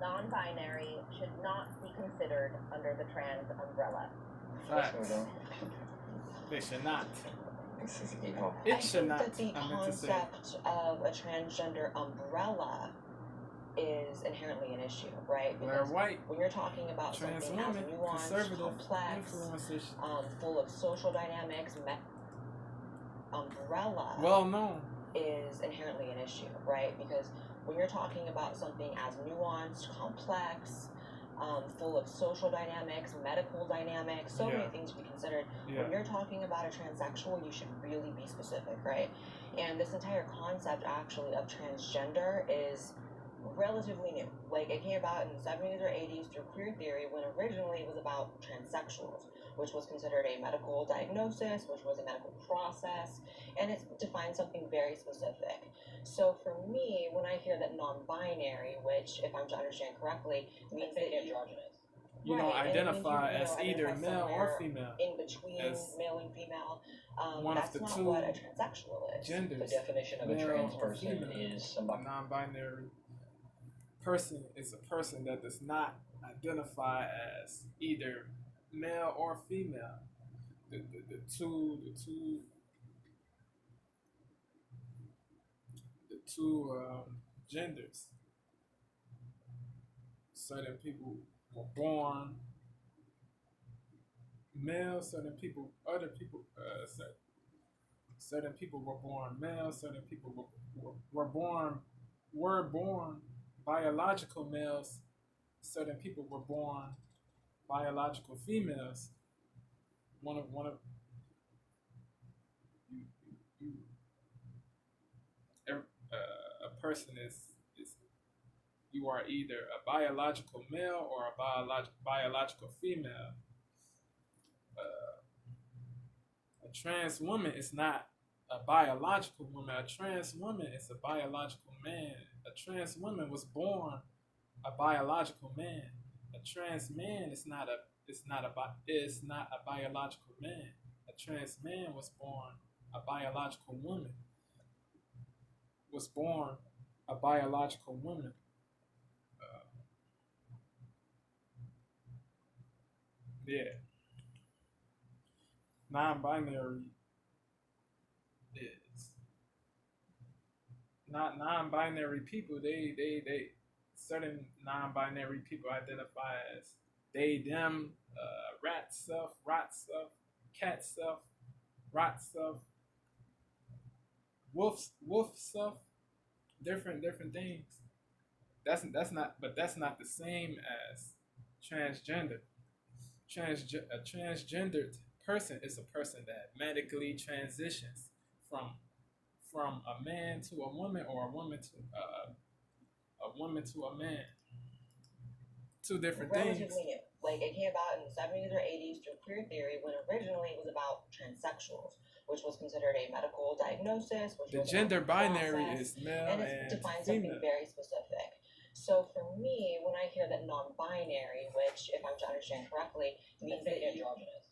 non-binary should not be considered under the trans umbrella. Facts. They should not. It should not. That the concept of a transgender umbrella is inherently an issue, right? Because they're white. When you're talking about trans something women, as nuanced, complex, full of social dynamics, umbrella is inherently an issue, right? Because when you're talking about something as nuanced, complex, full of social dynamics, medical dynamics, so many things to be considered. When you're talking about a transsexual, you should really be specific, right? And this entire concept actually of transgender is relatively new. Like, it came about in the 70s or 80s through queer theory, when originally it was about transsexuals, which was considered a medical diagnosis, which was a medical process, and it's defined something very specific. So for me, when I hear that non-binary, which, if I'm to understand correctly, means that androgynous. You don't identify as either male or female. In between male and female. One that's of the not two what a transsexual is. genders. The definition of a trans person is somebody. Non-binary person is a person that does not identify as either male or female. The two genders. Certain people were born male. Certain people were born male. Certain people were born biological males. Certain people were born biological females. One of you a person is you are either a biological male or a biological female. A trans woman is not a biological woman. A trans woman is a biological man. A trans woman was born a biological man. A trans man is not a biological man. A trans man was born a biological woman. Was born a biological woman. Non-binary is not non-binary people. They certain non-binary people identify as they, them, rat stuff, rot stuff, cat stuff, rot stuff, wolf stuff, different things. That's not the same as transgender. A transgendered person is a person that medically transitions from a man to a woman, or a woman to a man. Two different things. New. Like, it came about in the 70s or 80s through queer theory, when originally it was about transsexuals, which was considered a medical diagnosis. Which the was gender binary is male and it defines female. Something very specific. So for me, when I hear that non-binary, which, if I'm to understand correctly, means that androgynous.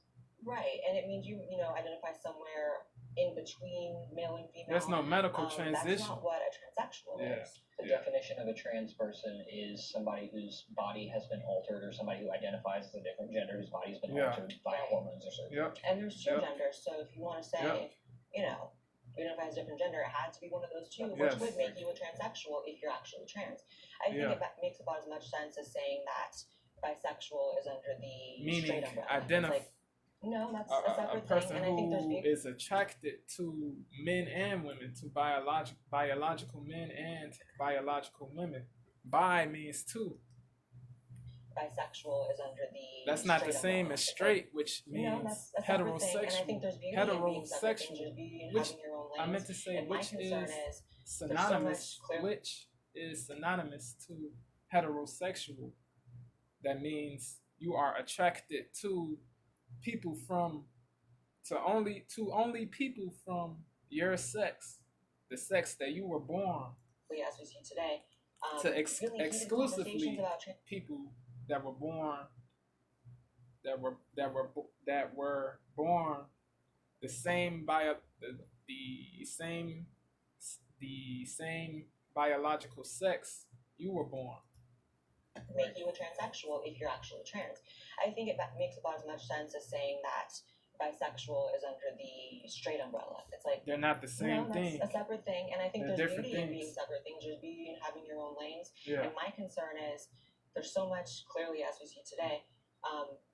Right, and it means you identify somewhere in between male and female. There's no medical transition. That's not what a transsexual is. The definition of a trans person is somebody whose body has been altered, or somebody who identifies as a different gender whose body has been altered by hormones or surgery. And there's two genders, so if you want to say, you identify as a different gender, it had to be one of those two, which would make you a transsexual if you're actually trans. I think it makes about as much sense as saying that bisexual is under the straight umbrella. No, that's a separate person thing, and I think who is attracted to men and women, to biological men and biological women. Bi means two. Bisexual is under the. That's not the same as straight, which means heterosexual. And I think there's beauty heterosexual. In being which having your own lanes. I meant to say, which is synonymous. Which is synonymous to heterosexual. That means you are attracted to people only people from your sex, the sex that you were born. As we see today, exclusively people that were born the same the same biological sex you were born. make you a transsexual if you're actually trans. I think it makes about as much sense as saying that bisexual is under the straight umbrella. It's like they're not the same thing. That's a separate thing, and I think they're there's beauty things. in being separate things. There's beauty in having your own lanes. Yeah. And my concern is there's so much, clearly as we see today,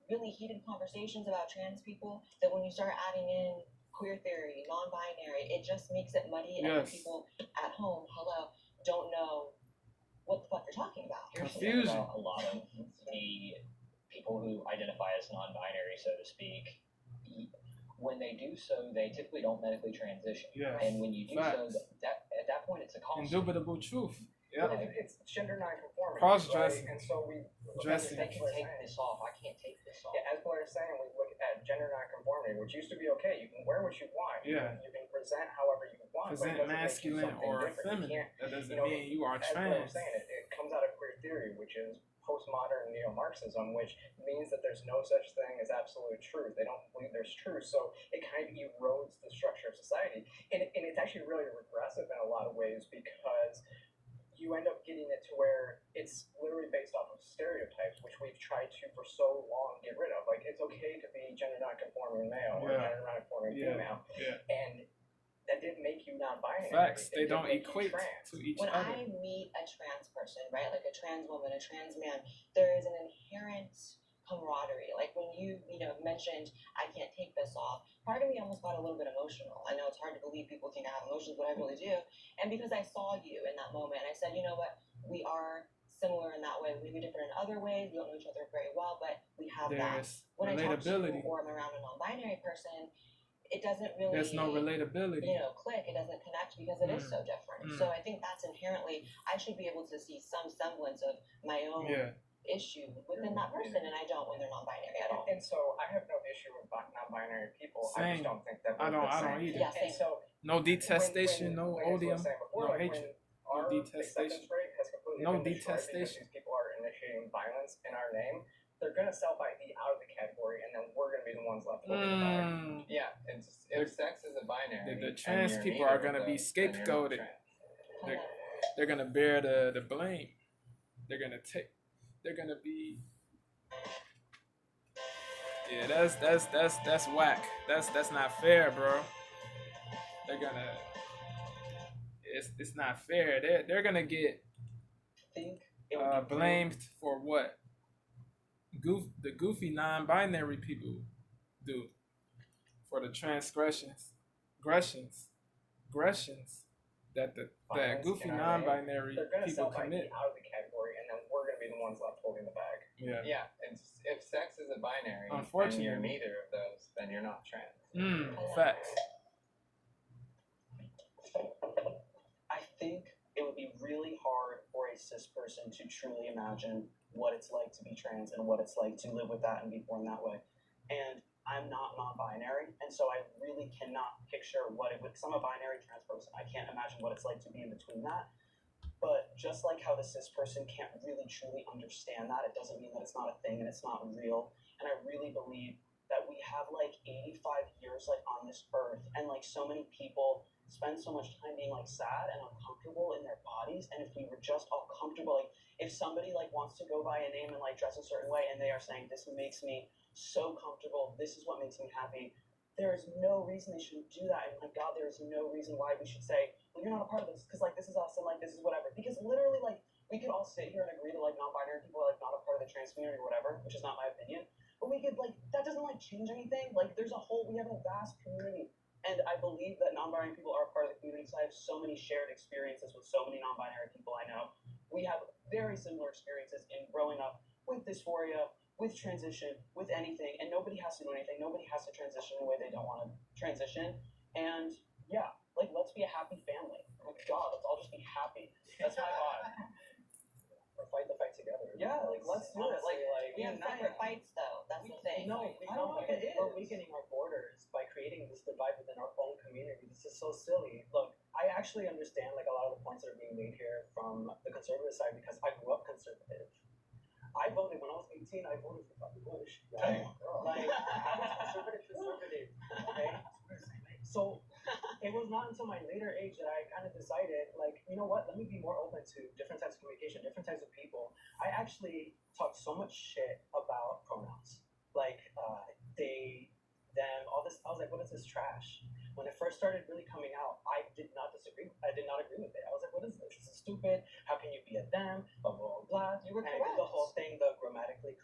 really heated conversations about trans people that when you start adding in queer theory, non-binary, it just makes it muddy, and people at home, don't know what the fuck you're talking about. Confusion. About a lot of the people who identify as non-binary, so to speak, when they do so, they typically don't medically transition. Yes. And when you do so, at that point, it's a cost. Indubitable truth. Yeah. It's gender non-conforming. Cross-dressing. Right? And so we dressing. They can take this off. I can't take this off. Yeah, as Blair is saying, we look at gender non-conformity, which used to be okay. You can wear what you want. You can present however you want. Present masculine or feminine. That doesn't mean you are trans. As Blair was saying, it comes out of queer theory, which is postmodern neo-Marxism, which means that there's no such thing as absolute truth. They don't believe there's truth, so it kind of erodes the structure of society. And it's actually really regressive in a lot of ways, because you end up getting it to where it's literally based off of stereotypes, which we've tried to for so long get rid of. Like, it's okay to be gender non-conforming male or gender non-conforming female, and that didn't make you non-binary. Facts. They don't equate to each other. When I meet a trans person, right, like a trans woman, a trans man, there is an inherent camaraderie. Like when you mentioned, I can't take this off, part of me almost got a little bit emotional. I know it's hard to believe people think I have emotions, but I really do. And because I saw you in that moment, I said, you know what, we are similar in that way. We be different in other ways. We don't know each other very well, but we have that. When I talk to you or I'm around a non-binary person, it doesn't really, there's no relatability, click. It doesn't connect because it is so different. So I think that's inherently, I should be able to see some semblance of my own issue within that person, and I don't when they're non-binary at all. And so I have no issue with non-binary people. Same. I just don't think that I don't either. Yeah, and so no detestation, no odium, no hatred, our detestation, acceptance rate has completely no been destroyed detestation. because these people are initiating violence in our name. They're gonna self-ID out of the category, and then we're gonna be the ones left holding the bag. Yeah, if sex is a binary, the trans people are gonna be scapegoated. They're gonna bear the blame. They're gonna be. Yeah, that's whack. That's not fair, bro. They're gonna. It's not fair. They're gonna get blamed for what the goofy non-binary people do, for the transgressions that the goofy non-binary people commit. Out of the category, and then we're gonna be the ones left holding the bag. Yeah. If sex is a binary, unfortunately, and you're neither of those, then you're not trans. Facts. I think it would be really hard for a cis person to truly imagine what it's like to be trans and what it's like to live with that and be born that way. And I'm not non-binary, and so I really cannot picture what it would, because I'm a binary trans person, I can't imagine what it's like to be in between that. But just like how the cis person can't really truly understand that, it doesn't mean that it's not a thing and it's not real. And I really believe that we have like 85 years like on this earth, and like so many people spend so much time being like sad and uncomfortable in their bodies. And if we were just all comfortable, like if somebody like wants to go by a name and like dress a certain way, and they are saying, this makes me so comfortable, this is what makes me happy, there is no reason they shouldn't do that. And my God, there is no reason why we should say, well, you're not a part of this because like this is us and like this is whatever. Because literally, like, we could all sit here and agree that like non-binary people are like not a part of the trans community or whatever, which is not my opinion. But we could like, that doesn't like change anything. Like we have a vast community. And I believe that non-binary people are a part of the community, because I have so many shared experiences with so many non-binary people I know. We have very similar experiences in growing up with dysphoria, with transition, with anything, and nobody has to do anything. Nobody has to transition the way they don't want to transition. And yeah, like, let's be a happy family. Oh my God, let's all just be happy. That's my thought. Or fight the fight together. Yeah, like, let's do it. Like we have separate fights, though. That's the thing. No, I don't know if it is. We're weakening our borders by creating this divide within our own community. This is so silly. Look, I actually understand like a lot of the points that are being made here from the conservative side, because I grew up conservative. I voted when I was 18. I voted for fucking Bush. Right? Like, I was conservative. Okay. So it was not until my later age that I kind of decided, like, you know what? Let me be more open to different types of communication, different types of people. I actually talked so much shit about pronouns, like they, them, all this. I was like, what is this trash? When it first started really coming out, I did not disagree. I did not agree with it. I was like, what is this? This is stupid. How can you be a them? Blah blah blah. You were and correct. the whole thing, the grammatically.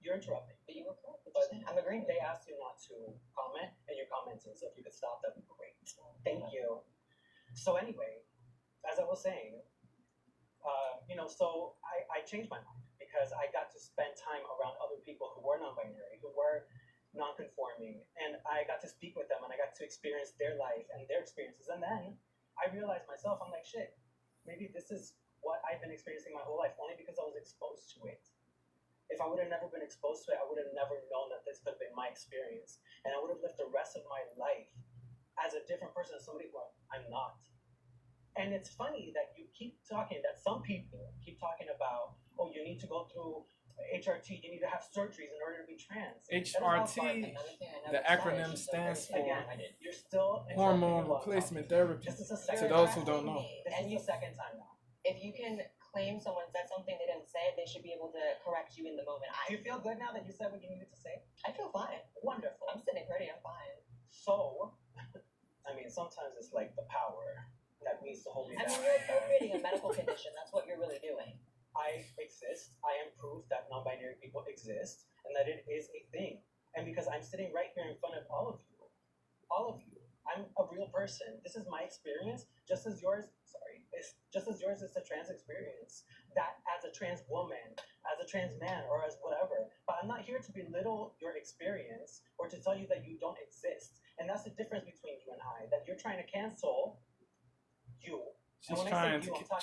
You're interrupting. But you were correct. But I'm agreeing. They asked you not to comment, and you're commenting. So if you could stop, that'd be great. Thank you. So anyway, as I was saying, so I changed my mind because I got to spend time around other people who were non-binary, who were non-conforming, and I got to speak with them, and I got to experience their life and their experiences. And then I realized myself, I'm like, shit, maybe this is what I've been experiencing my whole life, only because I was exposed to it. If I would have never been exposed to it, I would have never known that this could have been my experience. And I would have lived the rest of my life as a different person, somebody who I'm not. And it's funny that you keep talking, that some people keep talking about, oh, you need to go through HRT, you need to have surgeries in order to be trans. HRT, the acronym stands for you're still hormone replacement therapy. This is a To second those who time. don't know. This is the second time now. If you can claim someone said something they didn't say, they should be able to correct you in the moment. Do you feel good now that you said what you needed to say? I feel fine. Wonderful. I'm sitting pretty. I'm fine. So, I mean, sometimes it's like the power that needs to hold me I down. mean, you're appropriating a medical condition. That's what you're really doing. I exist. I am proof that non-binary people exist and that it is a thing. And because I'm sitting right here in front of all of you, I'm a real person. This is my experience, just as yours. Just as yours is a trans experience. That as a trans woman, as a trans man, or as whatever. But I'm not here to belittle your experience or to tell you that you don't exist. And that's the difference between you and I. That you're trying to cancel you. She's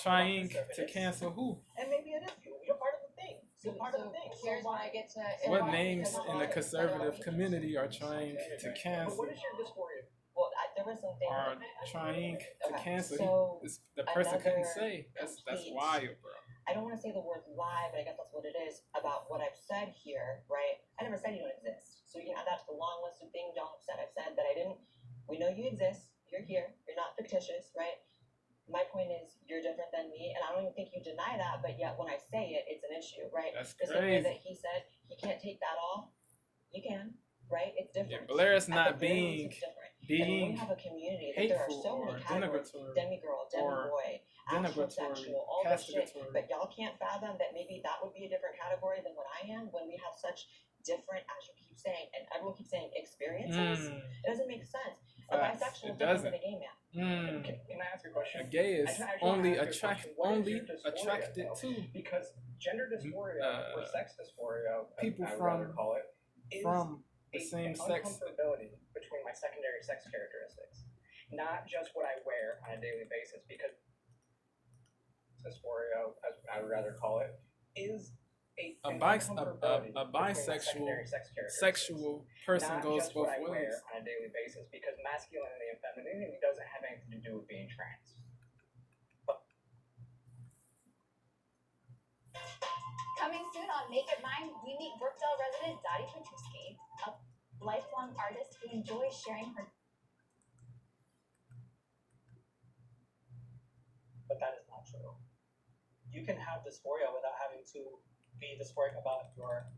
trying to cancel who? And maybe it is you. You're part of the thing. You're part of the thing. Here's when I get to. What names in the conservative community are trying to But cancel? what is your dysphoria? Well, there was something. Are trying to cancel? So The person couldn't another say. That's complete- wild, bro. I don't want to say the word lie, but I guess that's what it is about what I've said here, right? I never said you don't exist. So you can add that to the long list of things y'all have said. I've said that I didn't. We know you exist. You're here. You're not fictitious, right? My point is, you're different than me, and I don't even think you deny that. But yet, when I say it, it's an issue, right? That's The same way crazy. that he said he can't take that off, you can, right? It's different. Yeah, Blair's At not the very least, being it's different. And when we have a community that there are hateful so or many categories, denigratory demi-girl, demi-boy, denigratory, astrosexual, all this shit, castigatory. but y'all can't fathom that maybe that would be a different category than what I am when we have such different, as you keep saying, and everyone keeps saying experiences. It doesn't make sense. A Facts. bisexual is It different doesn't. than a gay man. Can I ask you a question? A gay is I just only wanna ask you a question. What is your dysphoria, attracted though? to Because gender dysphoria or sex dysphoria, people I would from- rather call it, is from the an same sex. uncomfortability between my secondary sex characteristics, not just what I wear on a daily basis. Because dysphoria, as I would rather call it, is an uncomfortability between my bisexual secondary sex characteristics. sexual person Not goes just what both I ways. wear on a daily basis, because masculinity and femininity doesn't have anything to do with being trans. Coming soon on Make It Mine, we meet Brookdale resident Dottie Petruski, a lifelong artist who enjoys sharing her. But that is not true. You can have dysphoria without having to be dysphoric about your.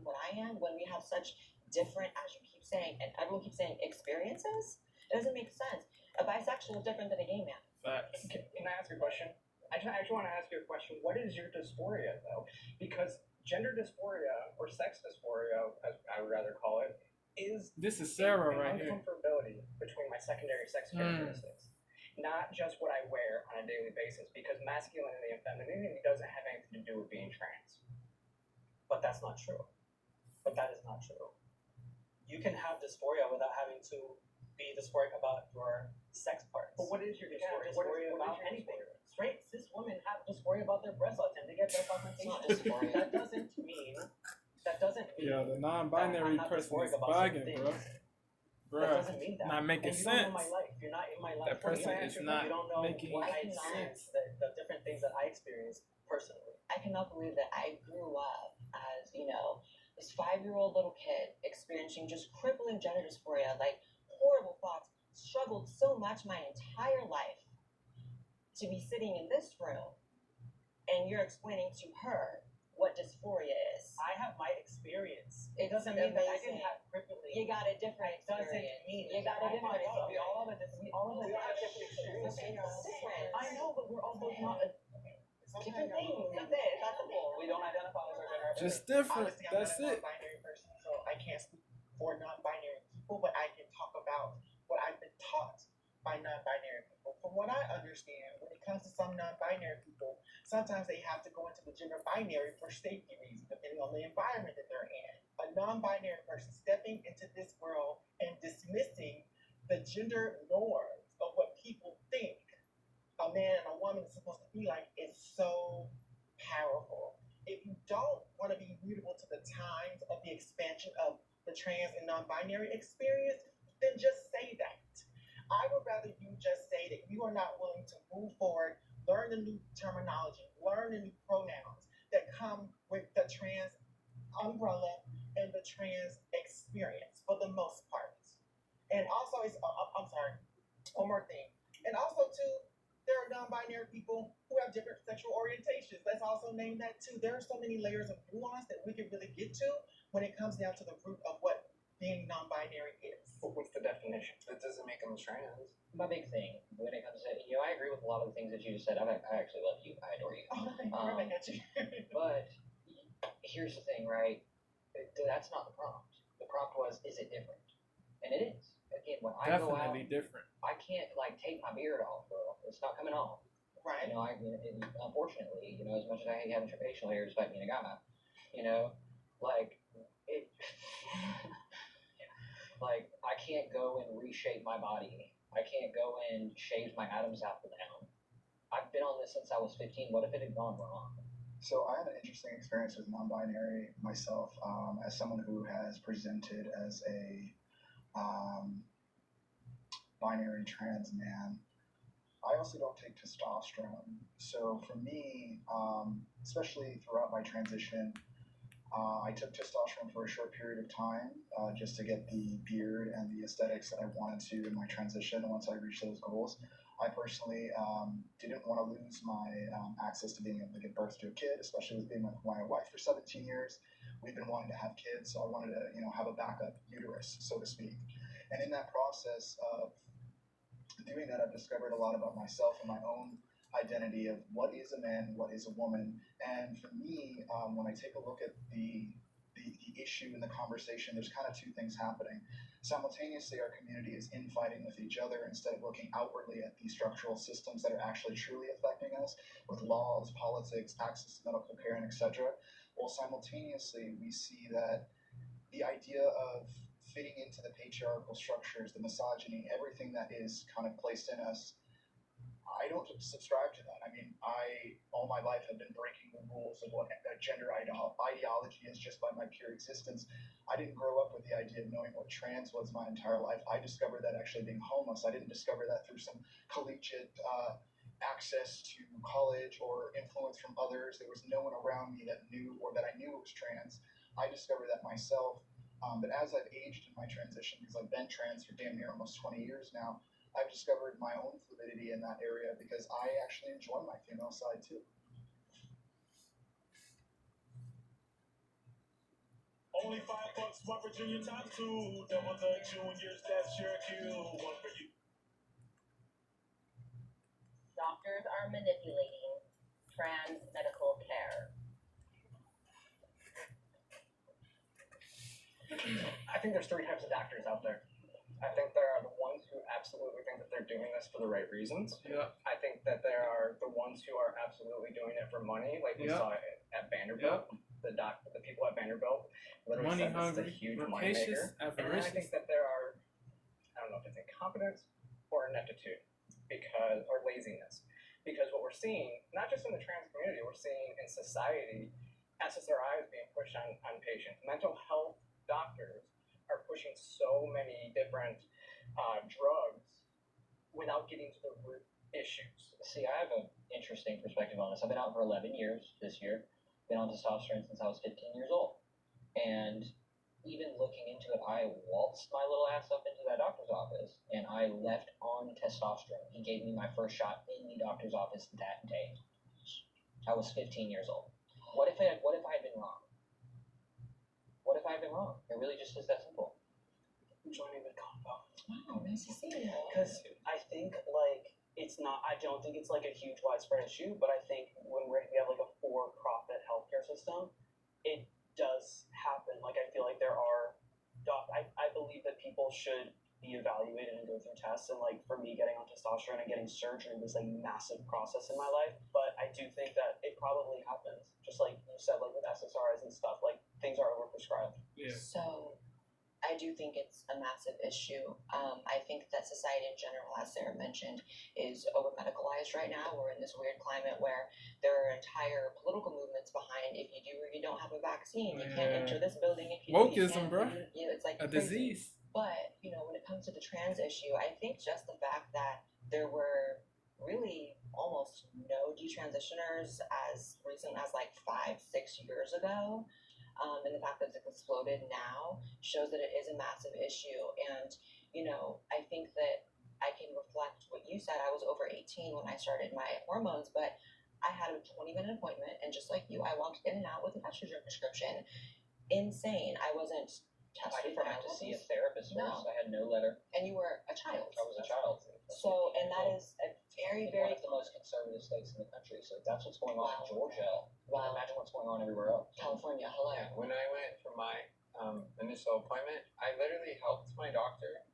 What I am when we have such different, as you keep saying, and everyone keeps saying experiences, it doesn't make sense. A bisexual is different than a gay man. Facts. Can I ask you a question? I actually want to ask you a question. What is your dysphoria, though? Because gender dysphoria, or sex dysphoria, as I would rather call it, is This is Sarah an right here. uncomfortability between my secondary sex characteristics. Not just what I wear on a daily basis, because masculinity and femininity doesn't have anything to do with being trans. But that's not true. But that is not true. You can have dysphoria without having to be dysphoric about your sex parts. But what is your You can have dysphoria? dysphoria What is about your anything. dysphoria? Straight cis women have dysphoria about their breasts all the time. They get breast It's not augmentation. dysphoria. That doesn't mean. Yeah, the non-binary I'm not person dysphoric is about bugging, certain bro. things. That Bruh, doesn't mean that. not making And you don't sense. know my life. You're not in my life. That person You is don't not know making what I sense. experienced, the different things that I experienced personally. I cannot believe that I grew up as, this 5-year-old little kid experiencing just crippling gender dysphoria, like horrible thoughts, struggled so much my entire life to be sitting in this room and you're explaining to her what dysphoria is. I have my experience. It doesn't mean that I didn't have crippling. You got a different It doesn't experience. mean You got a different experience. We all have different experiences. Different. I know, but we're all both not Different things. That's it. That's the point. We don't identify as our gender. Just different. Honestly, I'm That's not a it. non-binary person, so I can't speak for non-binary people, but I can talk about what I've been taught by non-binary people. From what I understand, when it comes to some non-binary people, sometimes they have to go into the gender binary for safety reasons, depending on the environment that they're in. A non-binary person stepping into this world and dismissing the gender norms of what people think a man and a woman is supposed to be like is so powerful. If you don't want to be mutable to the times of the expansion of the trans and non-binary experience, then just say that. I would rather you just say that you are not willing to move forward, learn the new terminology, learn the new pronouns that come with the trans umbrella and the trans experience for the most part. And also, I'm sorry, one more thing. And also, too, there are non-binary people who have different sexual orientations. Let's also name that too. There are so many layers of nuance that we can really get to when it comes down to the root of what being non-binary is. But what's the definition? That doesn't make them trans. My big thing when it comes to, I agree with a lot of the things that you just said. I actually love you. I adore you. Oh, thank you. I got you. But here's the thing, right? That's not the prompt. The prompt was, is it different? And it is. Again, when I go out, Definitely different. I can't take my beard off, bro. It's not coming off. Right. Unfortunately, as much as I hate having facial hair despite being a guy, it, I can't go and reshape my body. I can't go and shave my Adam's apple down. I've been on this since I was 15. What if it had gone wrong? So I had an interesting experience with non-binary myself, as someone who has presented as a binary trans man. I also don't take testosterone. So for me, especially throughout my transition, I took testosterone for a short period of time just to get the beard and the aesthetics that I wanted to in my transition once I reached those goals. I personally didn't want to lose my access to being able to give birth to a kid, especially with being with my wife for 17 years. We've been wanting to have kids, so I wanted to, have a backup uterus, so to speak. And in that process of doing that, I've discovered a lot about myself and my own identity of what is a man, what is a woman. And for me, when I take a look at the issue in the conversation, there's kind of two things happening. Simultaneously, our community is infighting with each other instead of looking outwardly at these structural systems that are actually truly affecting us with laws, politics, access to medical care, and etc. Well, simultaneously, we see that the idea of fitting into the patriarchal structures, the misogyny, everything that is kind of placed in us, I don't subscribe to that. I mean, all my life have been breaking the rules of what a gender ideology is just by my pure existence. I didn't grow up with the idea of knowing what trans was my entire life. I discovered that actually being homeless. I didn't discover that through some collegiate access to college or influence from others. There was no one around me that knew or that I knew was trans. I discovered that myself. But as I've aged in my transition, because I've been trans for damn near almost 20 years now, I've discovered my own fluidity in that area because I actually enjoy my female side too. Only $5, one for junior times 2. Double the juniors, that's your cue. One for you. Doctors are manipulating trans medical care. I think there's 3 types of doctors out there. I think there are the ones who absolutely think that they're doing this for the right reasons. Yeah. I think that there are the ones who are absolutely doing it for money, like we saw at Vanderbilt. The people at Vanderbilt literally Money said this is a hungry, huge money rapacious, maker. And then I think that there are, I don't know if it's incompetence or ineptitude or laziness. Because what we're seeing, not just in the trans community, we're seeing in society, SSRI is being pushed on patients. Mental health doctors are pushing so many different drugs without getting to the root issues. See, I have an interesting perspective on this. I've been out for 11 years this year. Been on testosterone since I was 15 years old. And even looking into it, I waltzed my little ass up into that doctor's office, and I left on testosterone. He gave me my first shot in the doctor's office that day. I was 15 years old. What if I had been wrong? What if I had been wrong? It really just is that simple. I'm joining the combo. Wow, nice to see you. Because I think, like, it's not, I don't think it's, like, a huge widespread issue, but I think when we have, like, a for-profit healthcare system, it does happen. Like, I feel like there are, I believe that people should be evaluated and go through tests, and, like, for me, getting on testosterone and getting surgery was, like, a massive process in my life, but I do think that it probably happens. Just like you said, like, with SSRIs and stuff, like, things are overprescribed. Yeah. So, I do think it's a massive issue. I think that society in general, as Sarah mentioned, is over-medicalized right now. We're in this weird climate where there are entire political movements behind if you do or you don't have a vaccine, you can't enter this building if you wokeism, bro. It's like a crazy. disease. But, when it comes to the trans issue, I think just the fact that there were really almost no detransitioners as recent as like 5-6 years ago, and the fact that it's exploded now shows that it is a massive issue. And, I think that I can reflect what you said. I was over 18 when I started my hormones, but I had a 20-minute appointment, and just like you, I walked in and out with an estrogen prescription. Insane. I wasn't I tested didn't for my have to see a levels. therapist No. first. I had no letter. And you were a child. I was a child. So, and that is a very, One very of the most conservative states in the country. So if that's what's going on in Georgia, Wow. imagine what's going on everywhere else. California. Hello. Yeah, when I went for my initial appointment, I literally helped my doctor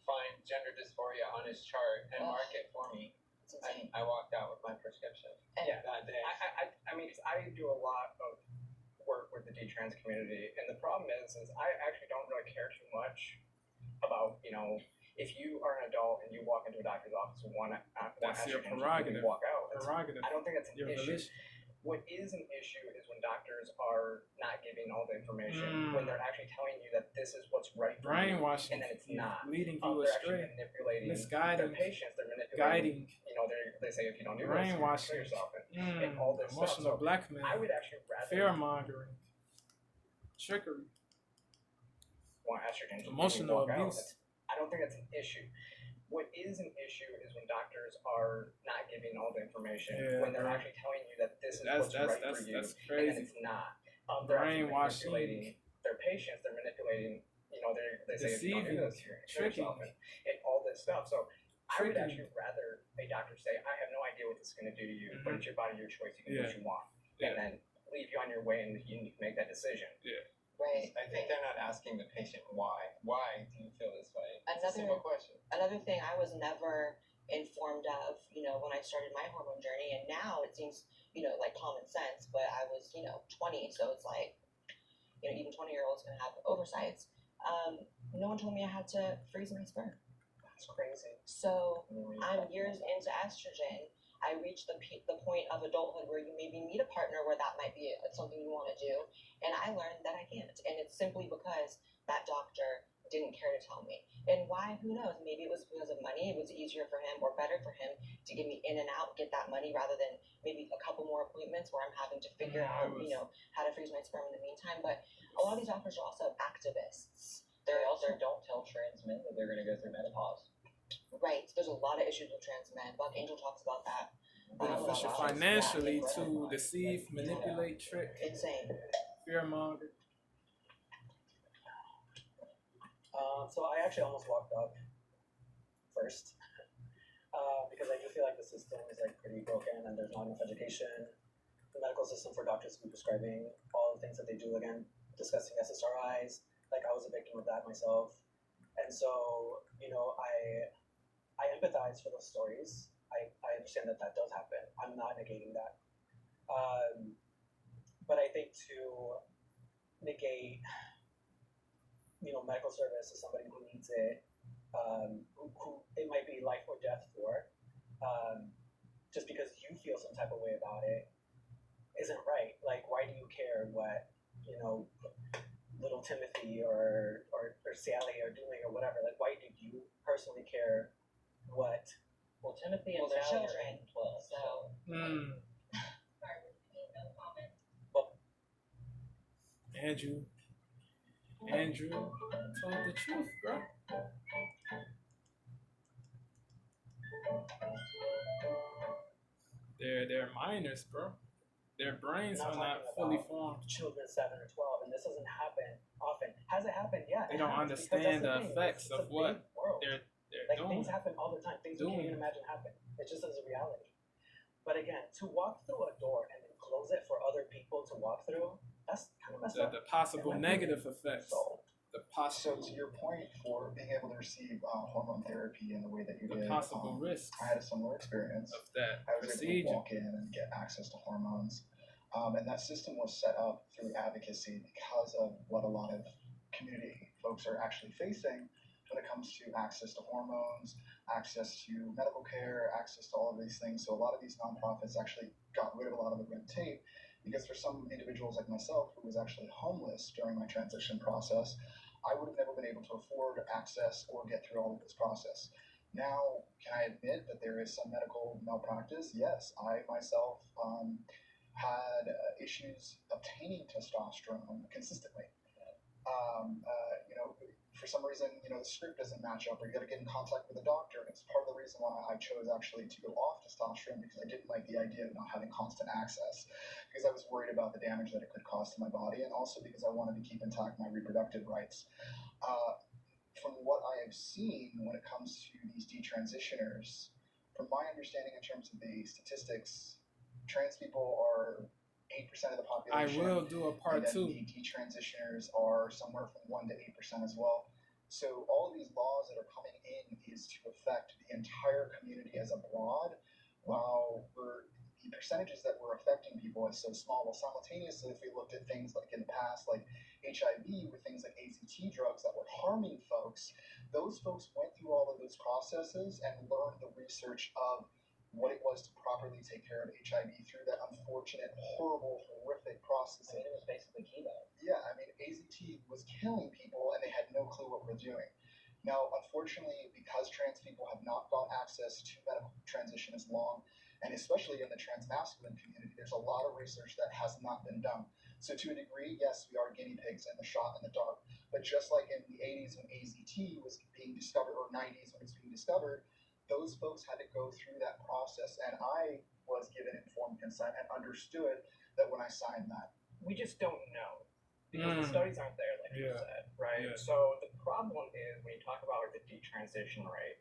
find gender dysphoria on his chart and mark it for me. It's insane. I walked out with my prescription Yeah. that day. I mean, 'cause I do a lot of work with the detrans community, and the problem is I actually don't really care too much about, if you are an adult and you walk into a doctor's office and want That's your estrogen, prerogative. you walk out. Prerogative. I don't think that's an Your issue. volition. What is an issue is when doctors are not giving all the information, when they're actually telling you that this is what's right for you, Brainwashing. and then it's not. Leading you They're actually astray. manipulating Misguiding. their patients. They're manipulating. Guiding. They say if you don't do this, you're gonna Brainwashing. kill yourself and all this stuff. Emotional So blackmail. I would actually rather Fear mongering. Trickery. want estrogen to Emotional walk out. abuse. I don't think that's an issue. What is an issue is when doctors are not giving all the information, Yeah, when they're bro. actually telling you that this is That's what's right that's for you, that's and then crazy. it's not. They're actually Brainwashing. manipulating their patients. They're manipulating. They say if you don't do Deceiving. this, you're gonna kill yourself, Tricking. and all this stuff. So I would Tricking. actually rather a doctor say, "I have no idea what this is going to do to you, but it's your body, your choice. You can do Yeah. what you want," Yeah. and then leave you on your way, and you need to make that decision. Right. I think they're not asking the patient why. Why do you feel this way? It's a simple question. Another thing I was never informed of, when I started my hormone journey, and now it seems, like common sense, but I was, 20, so it's like, even 20-year-olds can have oversights. No one told me I had to freeze my sperm. That's crazy. So I'm years into estrogen. I reached the point of adulthood where you maybe meet a partner where that might be something you want to do, and I learned that I can't, and it's simply because that doctor didn't care to tell me. And why? Who knows? Maybe it was because of money. It was easier for him or better for him to get me in and out, get that money, rather than maybe a couple more appointments where I'm having to figure out, how to freeze my sperm in the meantime. But a lot of these doctors are also activists. They also don't tell trans men that they're going to go through menopause. Right. There's a lot of issues with trans men. Buck Angel talks about that. Beneficial financially to deceive, manipulate, trick. Insane. Fearmonger. So I actually almost walked up first because I do feel like the system is like pretty broken and there's not enough education. The medical system for doctors to be prescribing all the things that they do. Again, discussing SSRIs. Like I was a victim of that myself, and so I empathize for those stories. I understand that does happen. I'm not negating that, but I think to negate medical service to somebody who needs it, who it might be life or death for, just because you feel some type of way about it, isn't right. Like, why do you care what little Timothy or Sally are doing or whatever? Like, why do you personally care what? Well, Timothy and Well, they're Sally are children, 8 and 12, so. Sorry, no comment. Andrew, Andrew told the truth, bro. They're minors, bro. Their brains are not fully formed. Children 7 or 12, and this doesn't happen often. Has it happened? Yeah. They don't understand the effects of what they're like doing. things happen all the time. Things we can't even imagine happen. It just is a reality. But again, to walk through a door and then close it for other people to walk through, that's kind of messed up. The possible negative effects. So to your point, for being able to receive hormone therapy in the way that you did, possible risk I had a similar experience of that I was procedure. able to walk in and get access to hormones, and that system was set up through advocacy because of what a lot of community folks are actually facing when it comes to access to hormones, access to medical care, access to all of these things. So a lot of these nonprofits actually got rid of a lot of the red tape, because for some individuals like myself who was actually homeless during my transition process, I would have never been able to afford access or get through all of this process. Now, can I admit that there is some medical malpractice? Yes, I myself had issues obtaining testosterone consistently. For some reason, the script doesn't match up, or you got to get in contact with a doctor. And it's part of the reason why I chose actually to go off testosterone, because I didn't like the idea of not having constant access, because I was worried about the damage that it could cause to my body, and also because I wanted to keep intact my reproductive rights. From what I have seen when it comes to these detransitioners, from my understanding in terms of the statistics, trans people are 8% of the population. I will do a part 2. The detransitioners are somewhere from 1 to 8% as well. So all of these laws that are coming in is to affect the entire community as a broad, while the percentages that we're affecting people is so small. Well, simultaneously, if we looked at things like in the past, like HIV, with things like AZT drugs that were harming folks, those folks went through all of those processes and learned the research of what it was to properly take care of HIV through that unfortunate, horrible, horrific process. I mean, it was basically chemo. Yeah, I mean, AZT was killing people, and they had no clue what we're doing. Now, unfortunately, because trans people have not got access to medical transition as long, and especially in the transmasculine community, there's a lot of research that has not been done. So to a degree, yes, we are guinea pigs in the shot in the dark. But just like in the 80s when AZT was being discovered, or 90s when it was being discovered, those folks had to go through that process, and I was given informed consent and understood that when I signed that. We just don't know, because the studies aren't there, like you said, right? Yeah. So the problem is when you talk about the detransition rate,